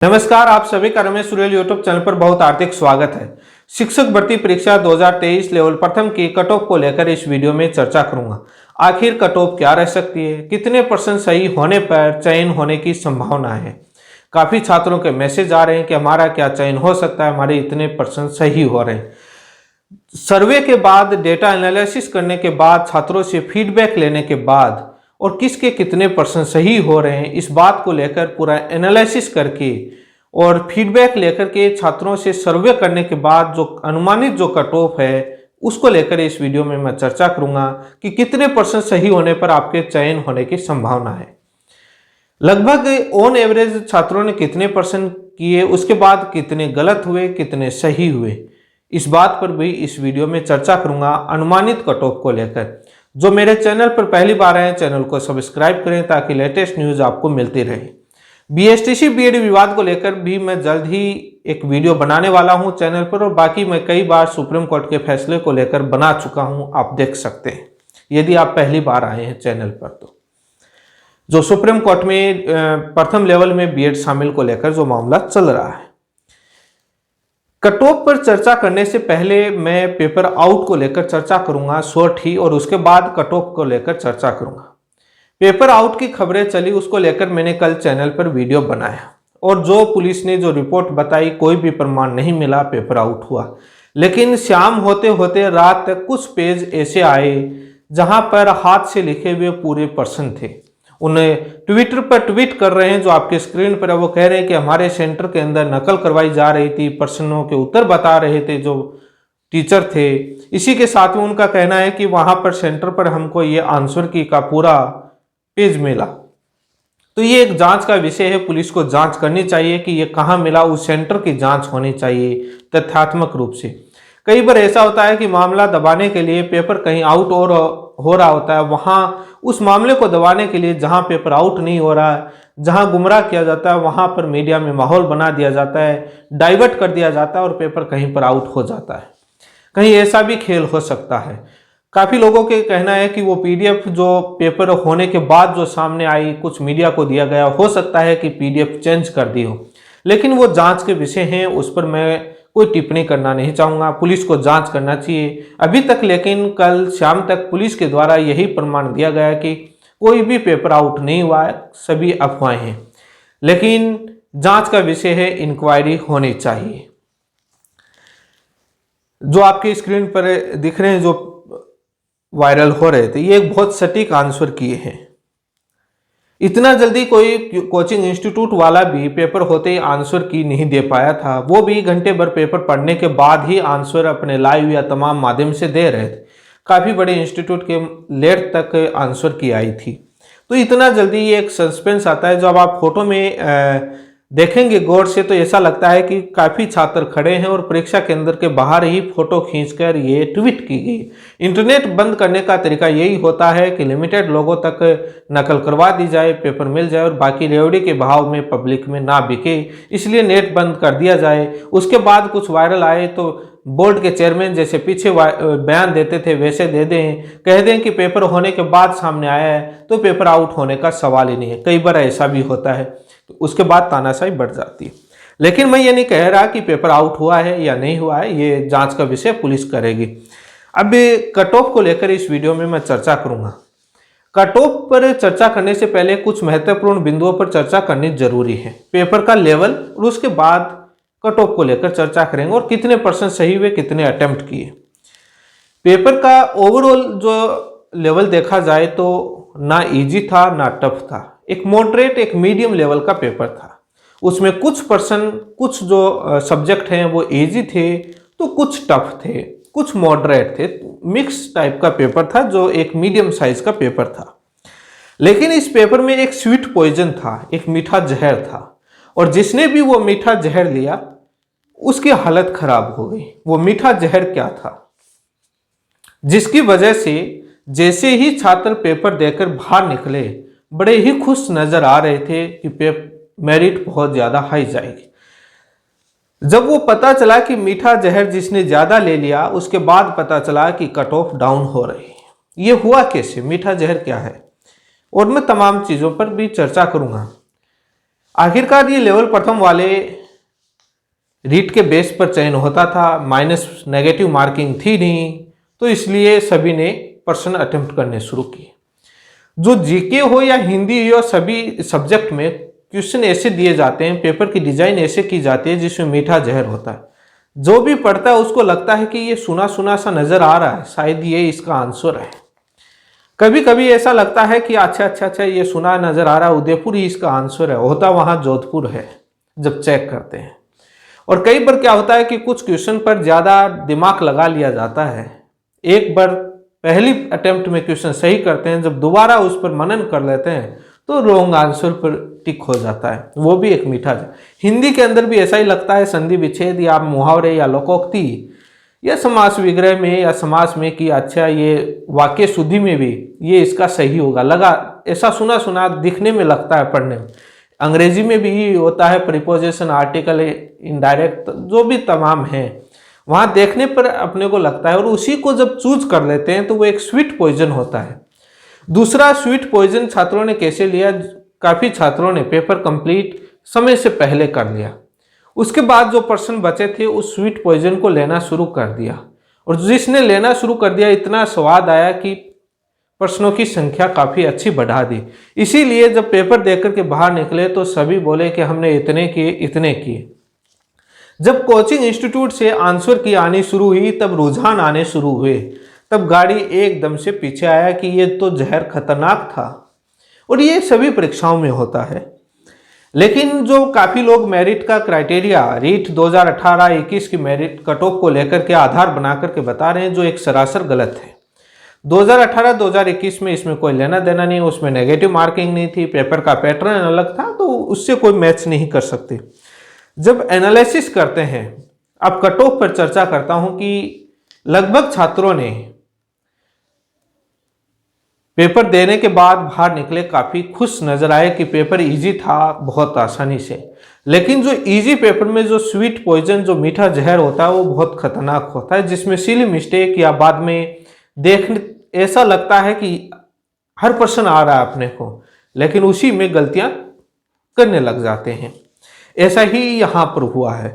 नमस्कार, आप सभी का रमेश सुरेल यूट्यूब चैनल पर बहुत हार्दिक स्वागत है। शिक्षक भर्ती परीक्षा 2023 लेवल प्रथम की कट ऑफ को लेकर इस वीडियो में चर्चा करूंगा। आखिर कट ऑफ क्या रह सकती है, कितने % सही होने पर चयन होने की संभावना है। काफी छात्रों के मैसेज आ रहे हैं कि हमारा क्या चयन हो सकता है, हमारे इतने % सही हो रहे हैं। सर्वे के बाद, डेटा एनालिसिस करने के बाद, छात्रों से फीडबैक लेने के बाद और किसके कितने % सही हो रहे हैं, इस बात को लेकर पूरा एनालिसिस करके और फीडबैक लेकर के छात्रों से सर्वे करने के बाद जो अनुमानित जो कट ऑफ है उसको लेकर इस वीडियो में मैं चर्चा करूंगा कि कितने % सही होने पर आपके चयन होने की संभावना है। लगभग ऑन एवरेज छात्रों ने कितने % किए, उसके बाद कितने गलत हुए, कितने सही हुए, इस बात पर भी इस वीडियो में चर्चा करूंगा अनुमानित कट ऑफ को लेकर। जो मेरे चैनल पर पहली बार आए, चैनल को सब्सक्राइब करें ताकि लेटेस्ट न्यूज आपको मिलती रहे। बीएसटीसी बीएड विवाद को लेकर भी मैं जल्द ही एक वीडियो बनाने वाला हूं चैनल पर, और बाकी मैं कई बार सुप्रीम कोर्ट के फैसले को लेकर बना चुका हूं, आप देख सकते हैं यदि आप पहली बार आए हैं चैनल पर। तो जो सुप्रीम कोर्ट में प्रथम लेवल में बीएड शामिल को लेकर जो मामला चल रहा है, कट ऑफ पर चर्चा करने से पहले मैं पेपर आउट को लेकर चर्चा करूंगा शॉर्ट ही, और उसके बाद कट ऑफ को लेकर चर्चा करूंगा। पेपर आउट की खबरें चली, उसको लेकर मैंने कल चैनल पर वीडियो बनाया, और जो पुलिस ने जो रिपोर्ट बताई कोई भी प्रमाण नहीं मिला पेपर आउट हुआ। लेकिन शाम होते होते रात तक कुछ पेज ऐसे आए जहां पर हाथ से लिखे हुए पूरे पर्सन थे। उन्हें ट्विटर पर ट्वीट कर रहे हैं, जो आपके स्क्रीन पर है, वो कह रहे हैं कि हमारे सेंटर के अंदर नकल करवाई जा रही थी, प्रश्नों के उत्तर बता रहे थे जो टीचर थे। इसी के साथ में उनका कहना है कि वहां पर सेंटर पर हमको ये आंसर की का पूरा पेज मिला। तो ये एक जांच का विषय है, पुलिस को जांच करनी चाहिए कि ये कहाँ मिला, उस सेंटर की जांच होनी चाहिए तथ्यात्मक रूप से। कई बार ऐसा होता है कि मामला दबाने के लिए पेपर कहीं आउट और हो रहा होता है, वहां उस मामले को दबाने के लिए जहां पेपर आउट नहीं हो रहा है, जहां गुमराह किया जाता है, वहां पर मीडिया में माहौल बना दिया जाता है, डाइवर्ट कर दिया जाता है और पेपर कहीं पर आउट हो जाता है। कहीं ऐसा भी खेल हो सकता है। काफी लोगों के कहना है कि वो पीडीएफ जो पेपर होने के बाद जो सामने आई, कुछ मीडिया को दिया गया, हो सकता है कि पीडीएफ चेंज कर दी हो, लेकिन वो जांच के विषय हैं, उस पर मैं कोई टिप्पणी करना नहीं चाहूंगा। पुलिस को जांच करना चाहिए अभी तक, लेकिन कल शाम तक पुलिस के द्वारा यही प्रमाण दिया गया कि कोई भी पेपर आउट नहीं हुआ है, सभी अफवाहें हैं। लेकिन जांच का विषय है, इंक्वायरी होनी चाहिए। जो आपकी स्क्रीन पर दिख रहे हैं, जो वायरल हो रहे थे, ये एक बहुत सटीक आंसर किए हैं। इतना जल्दी कोई कोचिंग इंस्टीट्यूट वाला भी पेपर होते ही आंसर की नहीं दे पाया था, वो भी घंटे भर पेपर पढ़ने के बाद ही आंसर अपने लाइव या तमाम माध्यम से दे रहे थे। काफ़ी बड़े इंस्टीट्यूट के लेट तक आंसर की आई थी। तो इतना जल्दी ये एक सस्पेंस आता है। जब आप फोटो में देखेंगे गौर से तो ऐसा लगता है कि काफ़ी छात्र खड़े हैं और परीक्षा केंद्र के बाहर ही फोटो खींचकर ये ट्वीट की गई। इंटरनेट बंद करने का तरीका यही होता है कि लिमिटेड लोगों तक नकल करवा दी जाए, पेपर मिल जाए और बाकी रेवड़ी के भाव में पब्लिक में ना बिके, इसलिए नेट बंद कर दिया जाए। उसके बाद कुछ वायरल आए तो बोर्ड के चेयरमैन जैसे पीछे बयान देते थे वैसे दे दें, कह दें कि पेपर होने के बाद सामने आया है तो पेपर आउट होने का सवाल ही नहीं है। कई बार ऐसा भी होता है, तो उसके बाद तानाशाही बढ़ जाती है। लेकिन मैं ये नहीं कह रहा कि पेपर आउट हुआ है या नहीं हुआ है, ये जांच का विषय पुलिस करेगी। अब कट ऑफ को लेकर इस वीडियो में मैं चर्चा करूंगा। कट ऑफ पर चर्चा करने से पहले कुछ महत्वपूर्ण बिंदुओं पर चर्चा करनी जरूरी है। पेपर का लेवल और उसके बाद कट ऑफ को लेकर चर्चा करेंगे और कितने % सही हुए, कितने अटेम्प्ट किए। पेपर का ओवरऑल जो लेवल देखा जाए तो ना इजी था ना टफ था, एक मॉडरेट, एक मीडियम लेवल का पेपर था। उसमें कुछ जो सब्जेक्ट हैं वो इजी थे तो कुछ टफ थे, कुछ मॉडरेट थे, मिक्स टाइप का पेपर था, जो एक मीडियम साइज का पेपर था। लेकिन इस पेपर में एक स्वीट पॉइजन था, एक मीठा जहर था, और जिसने भी वो मीठा जहर लिया उसकी हालत खराब हो गई। वो मीठा जहर क्या था? जिसकी वजह से जैसे ही छात्र पेपर देकर बाहर निकले बड़े ही खुश नजर आ रहे थे कि मेरिट बहुत ज्यादा हाई जाएगी। जब वो पता चला कि मीठा जहर जिसने ज्यादा ले लिया, उसके बाद पता चला कि कट ऑफ डाउन हो रही है। ये हुआ कैसे? मीठा जहर क्या है? और मैं तमाम चीजों पर भी चर्चा करूंगा। आखिरकार ये लेवल प्रथम वाले रीट के बेस पर चयन होता था, माइनस नेगेटिव मार्किंग थी नहीं, तो इसलिए सभी ने प्रश्न अटेम्प्ट करने शुरू किए। जो जीके हो या हिंदी हो, सभी सब्जेक्ट में क्वेश्चन ऐसे दिए जाते हैं, पेपर की डिजाइन ऐसे की जाती है जिसमें मीठा जहर होता है। जो भी पढ़ता है उसको लगता है कि ये सुना सुना सा नजर आ रहा है, शायद ये इसका आंसर है। कभी कभी ऐसा लगता है कि अच्छा ये सुना नजर आ रहा है, उदयपुर ही इसका आंसर है, होता वहां जोधपुर है जब चेक करते हैं। और कई बार क्या होता है कि कुछ क्वेश्चन पर ज़्यादा दिमाग लगा लिया जाता है, एक बार पहली अटेम्प्ट में क्वेश्चन सही करते हैं, जब दोबारा उस पर मनन कर लेते हैं तो रॉन्ग आंसर पर टिक हो जाता है, वो भी एक मीठा है। हिंदी के अंदर भी ऐसा ही लगता है, संधि विच्छेद या मुहावरे या लोकोक्ति या समास विग्रह में या समास में कि अच्छा ये वाक्य शुद्धि में भी ये इसका सही होगा, लगा ऐसा सुना सुना दिखने में लगता है पढ़ने में। अंग्रेजी में भी होता है, प्रीपोजिशन, आर्टिकल, इनडायरेक्ट, जो भी तमाम है वहां देखने पर अपने को लगता है, और उसी को जब चूज कर लेते हैं तो वो एक स्वीट पॉइजन होता है। दूसरा स्वीट पॉइजन छात्रों ने कैसे लिया, काफी छात्रों ने पेपर कंप्लीट समय से पहले कर लिया, उसके बाद जो प्रश्न बचे थे उस स्वीट पॉइजन को लेना शुरू कर दिया, और जिसने लेना शुरू कर दिया इतना स्वाद आया कि प्रश्नों की संख्या काफी अच्छी बढ़ा दी। इसीलिए जब पेपर देकर के बाहर निकले तो सभी बोले कि हमने इतने किए इतने किए। जब कोचिंग इंस्टीट्यूट से आंसर की आनी शुरू हुई, तब रुझान आने शुरू हुए, तब गाड़ी एकदम से पीछे आया कि ये तो जहर खतरनाक था। और ये सभी परीक्षाओं में होता है। लेकिन जो काफ़ी लोग मेरिट का क्राइटेरिया रीट 2018-21 की मेरिट कट ऑफ को लेकर के आधार बना करके बता रहे हैं, जो एक सरासर गलत है। 2018-2021 में इसमें कोई लेना देना नहीं, उसमें नेगेटिव मार्किंग नहीं थी, पेपर का पैटर्न अलग था, तो उससे कोई मैच नहीं कर सकते। जब एनालिसिस करते हैं, अब कट ऑफ पर चर्चा करता हूं कि लगभग छात्रों ने पेपर देने के बाद बाहर निकले काफी खुश नजर आए कि पेपर इजी था बहुत आसानी से। लेकिन जो इजी पेपर में जो स्वीट पॉइजन, जो मीठा जहर होता है, वो बहुत खतरनाक होता है, जिसमें सिली मिस्टेक या बाद में देखने ऐसा लगता है कि हर प्रश्न आ रहा है अपने को, लेकिन उसी में गलतियां करने लग जाते हैं। ऐसा ही यहां पर हुआ है।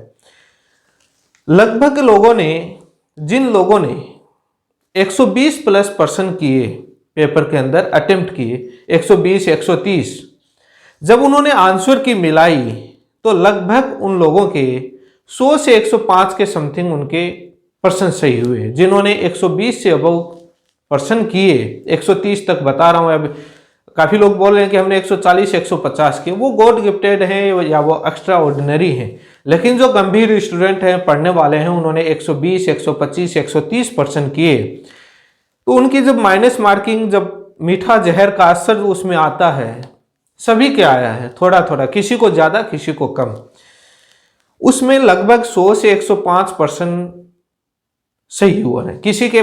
लगभग लोगों ने, जिन लोगों ने 120 प्लस प्रश्न किए पेपर के अंदर अटेम्प्ट किए, 120 130, जब उन्होंने आंसर की मिलाई तो लगभग उन लोगों के 100 से 105 के समथिंग उनके प्रश्न सही हुए। जिन्होंने 120 से अबव प्रश्न किए, 130 तक बता रहा हूं, अब काफ़ी लोग बोल रहे हैं कि हमने 140 150 किए, वो गॉड गिफ्टेड हैं या वो एक्स्ट्रा ऑर्डिनरी हैं। लेकिन जो गंभीर स्टूडेंट हैं, पढ़ने वाले हैं, उन्होंने 120 125 130 प्रश्न किए, तो उनकी जब माइनस मार्किंग, जब मीठा जहर का असर उसमें आता है, सभी के आया है थोड़ा थोड़ा, किसी को ज़्यादा किसी को कम, उसमें लगभग 100 से 105 प्रश्न सही हुआ है। किसी के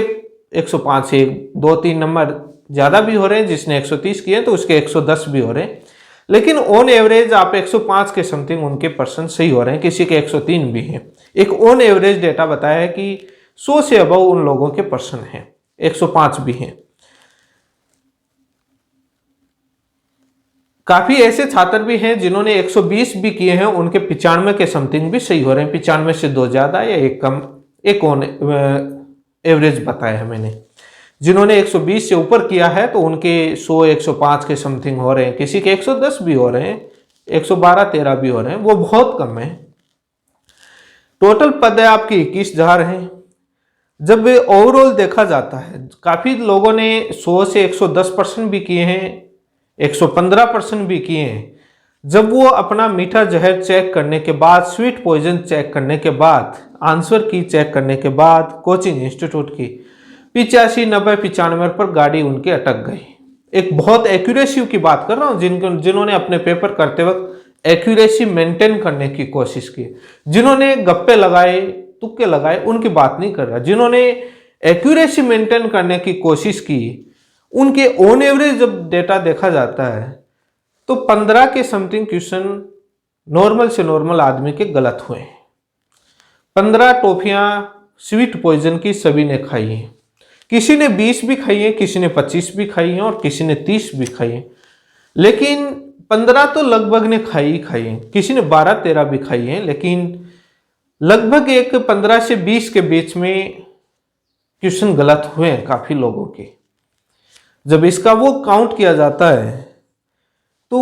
105 से 2-3 नंबर ज़्यादा भी हो रहे हैं, जिसने 130 किए तो उसके 110 भी हो रहे हैं, लेकिन ऑन एवरेज आप 105 के समथिंग उनके प्रश्न सही हो रहे हैं, किसी के 103 भी हैं। एक ऑन एवरेज डेटा बताया है कि 100 से अबव उन लोगों के प्रश्न हैं, 105 भी हैं। काफी ऐसे छात्र भी हैं जिन्होंने 120 भी किए हैं, उनके 95 के समथिंग भी सही हो रहे हैं, 95 से 2 ज्यादा या 1 कम, एक ऑन एवरेज बताया है मैंने। जिन्होंने 120 से ऊपर किया है तो उनके 100 105 के समथिंग हो रहे हैं, किसी के 110 भी हो रहे हैं, 112-13 भी हो रहे हैं, वो बहुत कम है। टोटल पद है आपकी 21,000 हैं। जब ओवरऑल देखा जाता है, काफ़ी लोगों ने 100 से 110% भी किए हैं, 115% भी किए हैं। जब वो अपना मीठा जहर चेक करने के बाद, स्वीट पॉइजन चेक करने के बाद, आंसर की चेक करने के बाद, कोचिंग इंस्टीट्यूट की 85 90 95 पर गाड़ी उनकी अटक गई। एक बहुत एक्यूरेसी की बात कर रहा हूँ, जिन्होंने अपने पेपर करते वक्त एक्यूरेसी मेंटेन करने की कोशिश की, जिन्होंने गप्पे लगाए, तुक्के लगाए, उनकी बात नहीं कर रहा। जिन्होंने एक्यूरेसी मेंटेन करने की कोशिश की, उनके ऑन एवरेज जब डेटा देखा जाता है तो 15 के समथिंग क्वेश्चन नॉर्मल से नॉर्मल आदमी के गलत हुए। 15 टॉफियां स्वीट पॉइजन की सभी ने खाई हैं। किसी ने 20 भी खाई है, किसी ने 25 भी खाई है और किसी ने 30 भी खाई है। लेकिन 15 तो लगभग ने खाई ही खाई है, किसी ने 12-13 भी खाई है, लेकिन लगभग एक 15 से 20 के बीच में क्वेश्चन गलत हुए हैं काफी लोगों के। जब इसका वो काउंट किया जाता है तो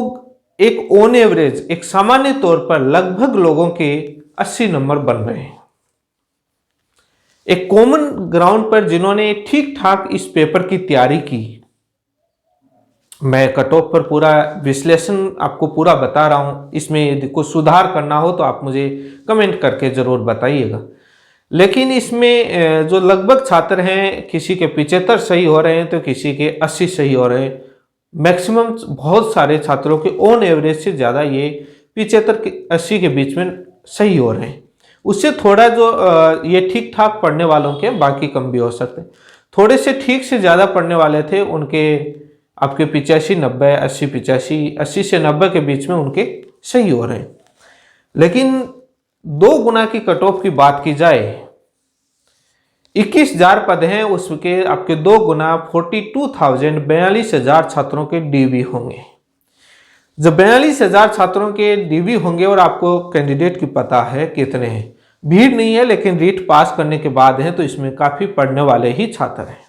एक ऑन एवरेज, एक सामान्य तौर पर लगभग लोगों के 80 नंबर बन रहे हैं। एक कॉमन ग्राउंड पर जिन्होंने ठीक ठाक इस पेपर की तैयारी की, मैं कट ऑफ पर पूरा विश्लेषण आपको पूरा बता रहा हूं, इसमें यदि कुछ सुधार करना हो तो आप मुझे कमेंट करके जरूर बताइएगा। लेकिन इसमें जो लगभग छात्र हैं, किसी के 75 सही हो रहे हैं तो किसी के 80 सही हो रहे हैं। मैक्सिमम बहुत सारे छात्रों के ऑन एवरेज से ज़्यादा ये 75 के 80 के बीच में सही हो रहे हैं। उससे थोड़ा जो ये ठीक ठाक पढ़ने वालों के बाकी कम भी हो सकते हैं। थोड़े से ठीक से ज़्यादा पढ़ने वाले थे, उनके आपके 85, 90, 80, 85, 80 से 90 के बीच में उनके सही हो रहे हैं। लेकिन 2 गुना की कट ऑफ की बात की जाए, 21,000 पद हैं, उसके आपके 2 गुना 42,000, 42,000 छात्रों के डीवी होंगे। जब 42,000 छात्रों के डीवी होंगे और आपको कैंडिडेट की पता है कितने हैं, भीड़ नहीं है लेकिन रीट पास करने के बाद है, तो इसमें काफी पढ़ने वाले ही छात्र हैं।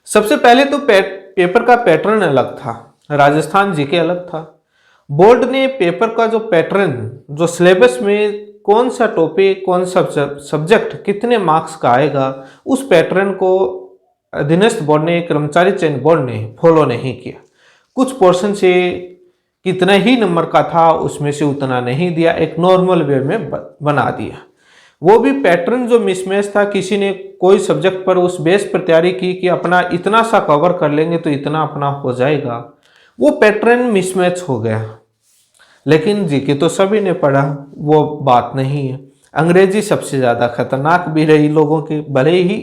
सबसे पहले तो पेपर का पैटर्न अलग था, राजस्थान जीके अलग था। बोर्ड ने पेपर का जो पैटर्न, जो सिलेबस में कौन सा टॉपिक, कौन सा सब्जेक्ट कितने मार्क्स का आएगा, उस पैटर्न को अधीनस्थ बोर्ड ने, कर्मचारी चयन बोर्ड ने फॉलो नहीं किया। कुछ पोर्शन से कितना ही नंबर का था उसमें से उतना नहीं दिया, एक नॉर्मल वे में बना दिया। वो भी पैटर्न जो मिसमैच था, किसी ने कोई सब्जेक्ट पर उस बेस पर तैयारी की कि अपना इतना सा कवर कर लेंगे तो इतना अपना हो जाएगा, वो पैटर्न मिसमैच हो गया। लेकिन जीके तो सभी ने पढ़ा, वो बात नहीं है। अंग्रेजी सबसे ज़्यादा खतरनाक भी रही लोगों के, भले ही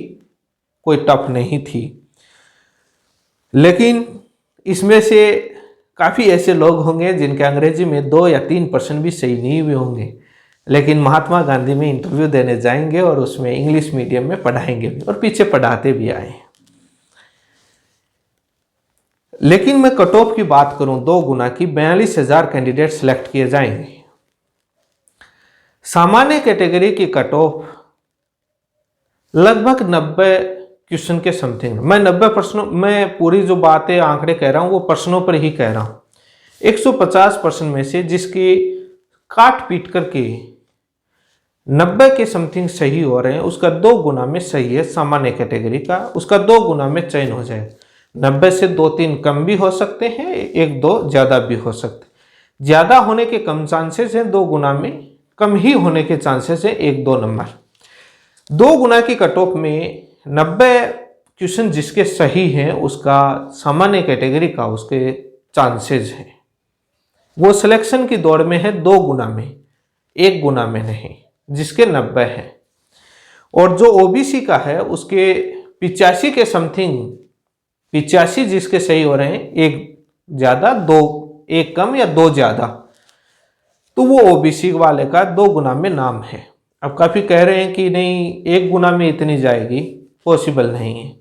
कोई टफ नहीं थी, लेकिन इसमें से काफ़ी ऐसे लोग होंगे जिनके अंग्रेजी में 2 या 3% भी सही नहीं हुए होंगे, लेकिन महात्मा गांधी में इंटरव्यू देने जाएंगे और उसमें इंग्लिश मीडियम में पढ़ाएंगे भी, और पीछे पढ़ाते भी आए। लेकिन मैं कट ऑफ की बात करूं 2 गुना की, 42,000 कैंडिडेट सिलेक्ट किए जाएंगे। सामान्य कैटेगरी की कट ऑफ लगभग 90 क्वेश्चन के समथिंग। मैं 90 प्रश्नों, मैं पूरी जो बातें आंकड़े कह रहा हूं वो प्रश्नों पर ही कह रहा हूं। 150 प्रश्न में से जिसकी काट पीट करके 90 के समथिंग सही हो रहे हैं, उसका 2 गुना में सही है सामान्य कैटेगरी का, उसका 2 गुना में चयन हो जाए। 90 से 2-3 कम भी हो सकते हैं, 1-2 ज़्यादा भी हो सकते हैं। ज़्यादा होने के कम चांसेस हैं, 2 गुना में कम ही होने के चांसेस है, 1-2 नंबर। 2 गुना की कट ऑफ में 90 क्वेश्चन जिसके सही हैं, उसका सामान्य कैटेगरी का उसके चांसेस हैं। वो सिलेक्शन की दौड़ में है 2 गुना में, 1 गुना में नहीं, जिसके 90 है। और जो ओबीसी का है उसके 85 के समथिंग, 85 जिसके सही हो रहे हैं, 1 ज़्यादा 2, 1 कम या 2 ज़्यादा, तो वो ओबीसी वाले का 2 गुना में नाम है। अब काफ़ी कह रहे हैं कि नहीं 1 गुना में इतनी जाएगी, पॉसिबल नहीं है।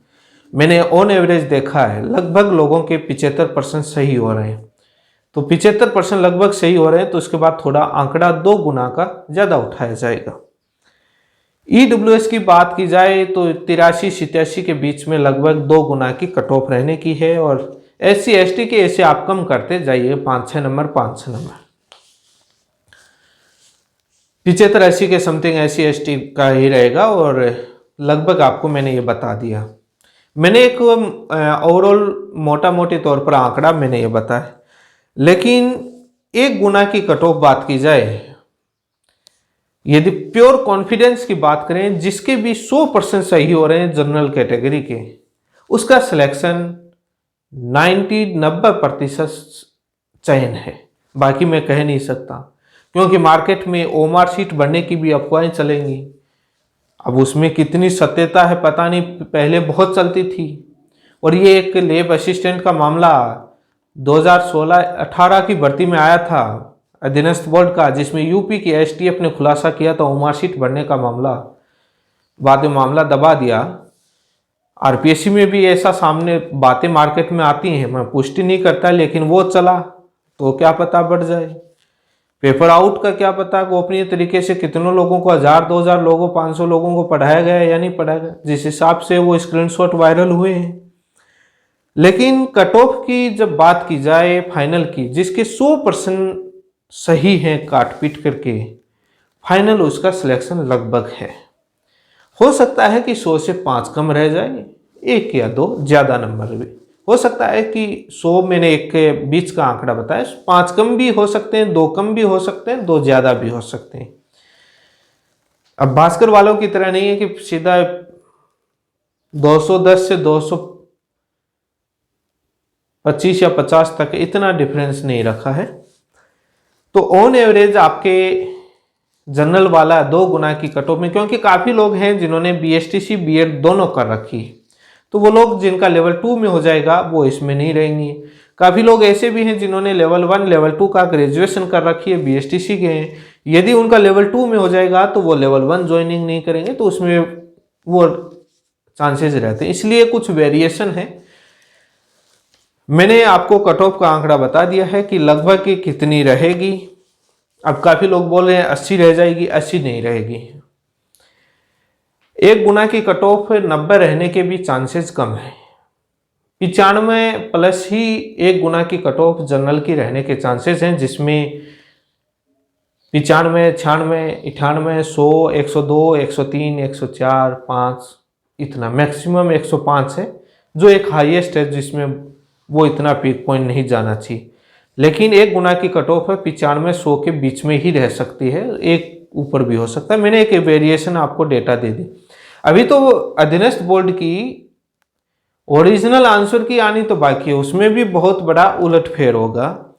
मैंने ऑन एवरेज देखा है, लगभग लोगों के 75% सही हो रहे हैं, तो 75% लगभग सही हो रहे हैं, तो उसके बाद थोड़ा आंकड़ा 2 गुना का ज़्यादा उठाया जाएगा। ईडब्ल्यूएस की बात की जाए तो 83-87 के बीच में लगभग 2 गुना की कट ऑफ रहने की है, और SC ST के ऐसे आप कम करते जाइए 5-6 नंबर, 5-6 नंबर। 75-80 के समथिंग SC ST का ही रहेगा, और लगभग आपको मैंने ये बता दिया। मैंने एक ओवरऑल मोटा मोटी तौर पर आंकड़ा मैंने ये बताया। लेकिन 1 गुना की कट ऑफ बात की जाए, यदि प्योर कॉन्फिडेंस की बात करें, जिसके भी 100% सही हो रहे हैं जनरल कैटेगरी के, उसका सिलेक्शन 90% चयन है। बाकी मैं कह नहीं सकता, क्योंकि मार्केट में ओमार सीट बढ़ने की भी अफवाहें चलेंगी। अब उसमें कितनी सत्यता है पता नहीं, पहले बहुत चलती थी। और ये एक लैब असिस्टेंट का मामला 2016-18 की भर्ती में आया था अधीनस्थ बोर्ड का, जिसमें यूपी की STF ने खुलासा किया था ओमार सीट बढ़ने का मामला। बाद में मामला दबा दिया। RPSC में भी ऐसा सामने बातें मार्केट में आती हैं, मैं पुष्टि नहीं करता, लेकिन वो चला। तो क्या पता बढ़ जाए। पेपर आउट का क्या पता गोपनीय तरीके से कितनों लोगों को, 1000 2000 लोगों 500 लोगों को पढ़ाया गया या नहीं पढ़ाया गया, जिस हिसाब से वो स्क्रीनशॉट वायरल हुए हैं। लेकिन कट ऑफ की जब बात की जाए फाइनल की, जिसके 100% सही है काट पीट करके, फाइनल उसका सिलेक्शन लगभग है। हो सकता है कि 100 से 5 कम रह जाए, 1 या 2 ज़्यादा नंबर भी हो सकता है कि 100 मैंने 1 के बीच का आंकड़ा बताया, 5 कम भी हो सकते हैं, 2 कम भी हो सकते हैं, 2 ज़्यादा भी हो सकते हैं। अब भास्कर वालों की तरह नहीं है कि सीधा 210 से 225 या 50 तक, इतना डिफरेंस नहीं रखा है। तो ऑन एवरेज आपके जनरल वाला 2 गुना की कट ऑफ में, क्योंकि काफ़ी लोग हैं जिन्होंने BSTC बीएड दोनों कर रखी है, तो वो लोग जिनका लेवल 2 में हो जाएगा वो इसमें नहीं रहेंगे। काफ़ी लोग ऐसे भी हैं जिन्होंने लेवल 1 लेवल 2 का ग्रेजुएशन कर रखी है, BSTC के हैं, यदि उनका लेवल 2 में हो जाएगा तो वो लेवल 1 ज्वाइनिंग नहीं करेंगे, तो उसमें वो चांसेस रहते हैं। इसलिए कुछ वेरिएशन है। मैंने आपको कट ऑफ का आंकड़ा बता दिया है कि लगभग कितनी रहेगी। अब काफ़ी लोग बोल रहे हैं 80 रह जाएगी, 80 नहीं रहेगी। 1 गुना की कट ऑफ 90 रहने के भी चांसेस कम है। 95 प्लस ही 1 गुना की कट ऑफ जनरल की रहने के चांसेस हैं, जिसमें 95 96 98 100 102 103 104 5 इतना मैक्सिमम 105 है, जो एक हाईएस्ट है, जिसमें वो इतना पीक पॉइंट नहीं जाना चाहिए। लेकिन 1 गुना की कट ऑफ है, 95 100 के बीच में ही रह सकती है, एक ऊपर भी हो सकता है। मैंने एक वेरिएशन आपको डेटा दे दी। अभी तो अधीनस्थ बोर्ड की ओरिजिनल आंसर की आनी तो बाकी है, उसमें भी बहुत बड़ा उलटफेर होगा।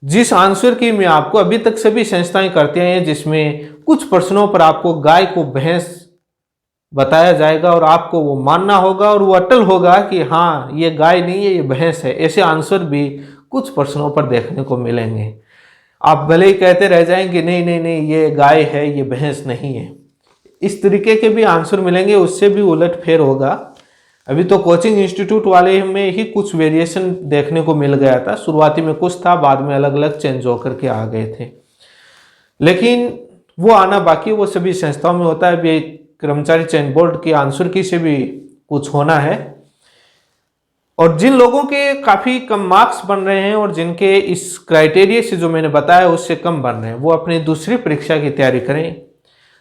जिस आंसर की मैं आपको अभी तक सभी संस्थाएं करती हैं, जिसमें कुछ प्रश्नों पर आपको गाय को भैंस बताया जाएगा और आपको वो मानना होगा और वो अटल होगा कि हाँ ये गाय नहीं है, ये भैंस है, ऐसे आंसर भी कुछ प्रश्नों पर देखने को मिलेंगे। आप भले ही कहते रह जाएंगे नहीं नहीं नहीं ये गाय है, ये भैंस नहीं है, इस तरीके के भी आंसर मिलेंगे, उससे भी उलटफेर होगा। अभी तो कोचिंग इंस्टीट्यूट वाले में ही कुछ वेरिएशन देखने को मिल गया था, शुरुआती में कुछ था, बाद में अलग अलग चेंज होकर के आ गए थे, लेकिन वो आना बाकी, वो सभी संस्थाओं में होता है। अभी कर्मचारी चयन बोर्ड की आंसर की से भी कुछ होना है। और जिन लोगों के काफ़ी कम मार्क्स बन रहे हैं और जिनके इस क्राइटेरिया से जो मैंने बताया उससे कम बन रहे हैं, वो अपनी दूसरी परीक्षा की तैयारी करें,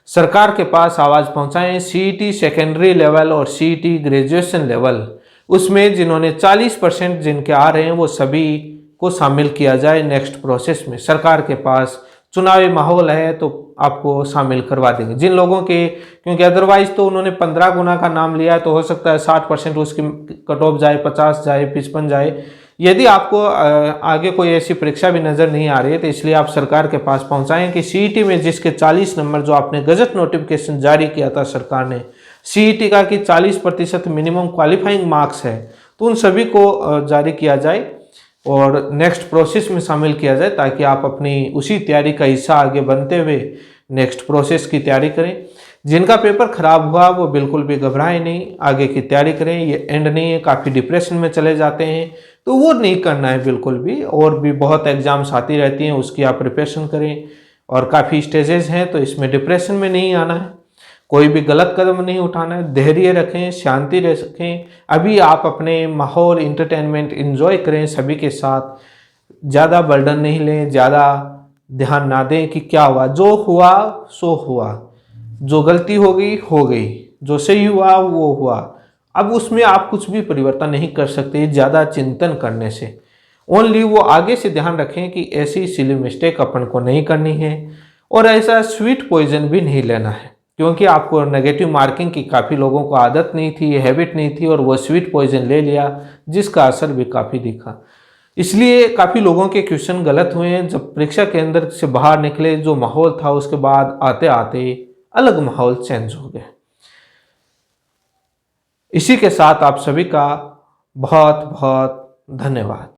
सरकार के पास आवाज़ पहुंचाएं। CET सेकेंडरी लेवल और CET ग्रेजुएशन लेवल, उसमें जिन्होंने 40% जिनके आ रहे हैं वो सभी को शामिल किया जाए नेक्स्ट प्रोसेस में। सरकार के पास चुनावी माहौल है तो आपको शामिल करवा देंगे जिन लोगों के, क्योंकि अदरवाइज तो उन्होंने 15 गुना का नाम लिया है, तो हो सकता है 60% उसकी कट ऑफ जाए, 50 जाए, 55 जाए। यदि आपको आगे कोई ऐसी परीक्षा भी नज़र नहीं आ रही है, तो इसलिए आप सरकार के पास पहुंचाएं कि CET में जिसके 40 नंबर, जो आपने गजट नोटिफिकेशन जारी किया था सरकार ने CET का कि 40% मिनिमम क्वालिफाइंग मार्क्स है, तो उन सभी को जारी किया जाए और नेक्स्ट प्रोसेस में शामिल किया जाए, ताकि आप अपनी उसी तैयारी का हिस्सा आगे बनते हुए नेक्स्ट प्रोसेस की तैयारी करें। जिनका पेपर खराब हुआ वो बिल्कुल भी घबराएं नहीं, आगे की तैयारी करें। ये एंड नहीं है, काफ़ी डिप्रेशन में चले जाते हैं तो वो नहीं करना है बिल्कुल भी। और भी बहुत एग्जाम्स आती रहती हैं, उसकी आप प्रिपरेशन करें, और काफ़ी स्टेजेस हैं, तो इसमें डिप्रेशन में नहीं आना है, कोई भी गलत कदम नहीं उठाना है, धैर्य रखें, शांति रखें। अभी आप अपने माहौल, इंटरटेनमेंट एंजॉय करें सभी के साथ, ज़्यादा बर्डन नहीं लें, ज़्यादा ध्यान ना दें कि क्या हुआ, जो हुआ सो हुआ, जो गलती हो गई, जो सही हुआ वो हुआ। अब उसमें आप कुछ भी परिवर्तन नहीं कर सकते ज़्यादा चिंतन करने से। ओनली वो आगे से ध्यान रखें कि ऐसी सिली मिस्टेक अपन को नहीं करनी है, और ऐसा स्वीट पॉइजन भी नहीं लेना है, क्योंकि आपको नेगेटिव मार्किंग की काफ़ी लोगों को आदत नहीं थी, हैबिट नहीं थी, और वो स्वीट पॉइजन ले लिया, जिसका असर भी काफ़ी दिखा। इसलिए काफ़ी लोगों के क्वेश्चन गलत हुए हैं। जब परीक्षा के अंदर से बाहर निकले, जो माहौल था, उसके बाद आते आते अलग माहौल चेंज हो गया। इसी के साथ आप सभी का बहुत बहुत धन्यवाद।